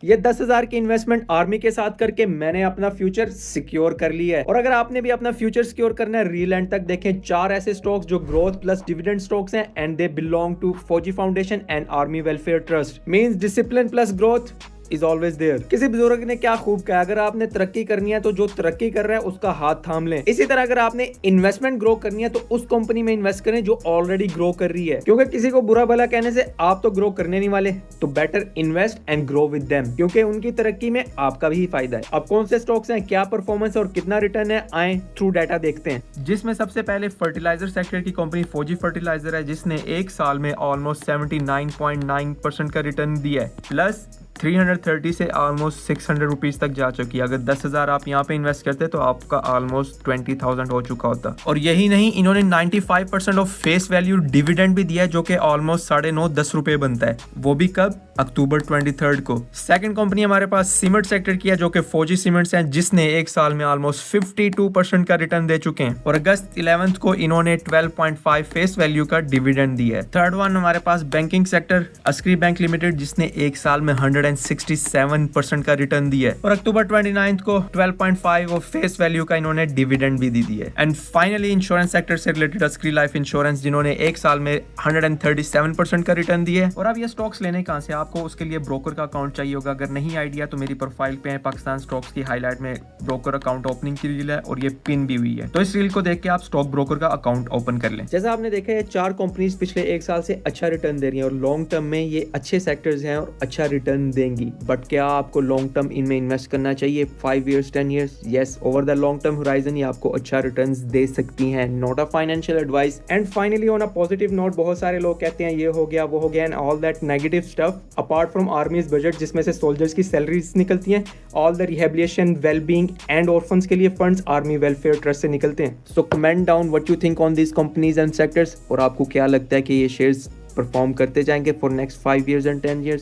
ये 10,000 की investment army के साथ करके मैंने अपना फ्यूचर सिक्योर कर लिया है। और अगर आपने भी अपना फ्यूचर सिक्योर करना है, रील एंड तक देखें। 4 ऐसे स्टॉक्स जो ग्रोथ प्लस डिविडेंड स्टॉक्स हैं and they belong to Fauji Foundation and Army Welfare Trust. Means discipline plus growth is always there. किसी बुजुर्ग ने क्या खूब कहा, अगर आपने तरक्की करनी है तो जो तरक्की कर रहा है उसका हाथ थाम लें। इसी तरह अगर आपने इन्वेस्टमेंट ग्रो करनी है तो उस कंपनी में इन्वेस्ट करें जो ऑलरेडी ग्रो कर रही है, क्योंकि किसी को बुरा भला कहने से आप तो ग्रो करने नहीं वाले। तो better invest and grow with them, क्योंकि उनकी तरक्की में आपका भी फायदा है। अब कौन से स्टॉक्स हैं, क्या परफॉर्मेंस और कितना रिटर्न है, आए थ्रू डाटा देखते हैं। जिसमें सबसे पहले फर्टिलाइजर सेक्टर की कंपनी फौजी फर्टिलाइजर है, जिसने एक साल में ऑलमोस्ट 79.9% का रिटर्न दिया है, प्लस 330 से ऑलमोस्ट 600 रुपीज तक जा चुकी है। अगर 10,000 आप यहाँ पे इन्वेस्ट करते तो आपका ऑलमोस्ट 20,000 हो चुका होता। और यही नहीं, इन्होंने 95% ऑफ फेस वैल्यू डिविडेंड भी दिया है, जो कि ऑलमोस्ट 9.5-10 रुपए बनता है। वो भी कब? अक्टूबर 23 को। सेकंड कंपनी हमारे पास सीमेंट सेक्टर की है, जो कि फौजी सीमेंट्स हैं, जिसने एक साल में ऑलमोस्ट 52% का रिटर्न दे चुके हैं। और अगस्त 11 को इन्होंने 12.5 फेस वैल्यू का डिविडेंड दिया है। थर्ड वन हमारे पास banking sector, Askari bank limited, जिसने एक साल में 167% का रिटर्न दिया है। और अक्टूबर 29 को 12.5 ऑफ फेस वैल्यू का इन्होंने डिविडेंड भी दी है। एंड फाइनली इंश्योरेंस सेक्टर से रिलेटेड अस्क्री लाइफ इंश्योरेंस, जिन्होंने एक साल में 137% का रिटर्न दिया है। और अब ये स्टॉक्स लेने कहां से? आपको उसके लिए ब्रोकर का अकाउंट चाहिए होगा। अगर नहीं आइडिया तो मेरी प्रोफाइल पे है, पाकिस्तान स्टॉक्स की हाईलाइट में ब्रोकर अकाउंट ओपनिंग की रील है और ये पिन भी हुई है। तो इस रील को देख के आप स्टॉक ब्रोकर का अकाउंट ओपन कर लें। जैसा आपने देखा है, 4 कंपनीज पिछले एक साल से अच्छा रिटर्न दे रही है और लॉन्ग टर्म में ये अच्छे सेक्टर्स हैं और अच्छा रिटर्न देंगी। बट क्या आपको लॉन्ग टर्म इनमें इन्वेस्ट करना चाहिए? 5 years 10 years? Yes, over the long term horizon ये आपको अच्छा रिटर्न्स दे सकती हैं। Not a financial advice. And finally on a positive note, बहुत सारे लोग कहते हैं ये हो गया वो हो गया and all that negative stuff. Apart from आर्मीज budget, जिसमें से सोल्जर्स की सैलरीज निकलती हैं, all the rehabilitation, wellbeing and orphans के लिए फंड्स आर्मी वेलफेयर ट्रस्ट से निकलते हैं। So comment down what you think on this companies and sectors, और आपको क्या लगता है कि ये शेयर्स परफॉर्म करते जाएंगे for next 5 years and 10 years?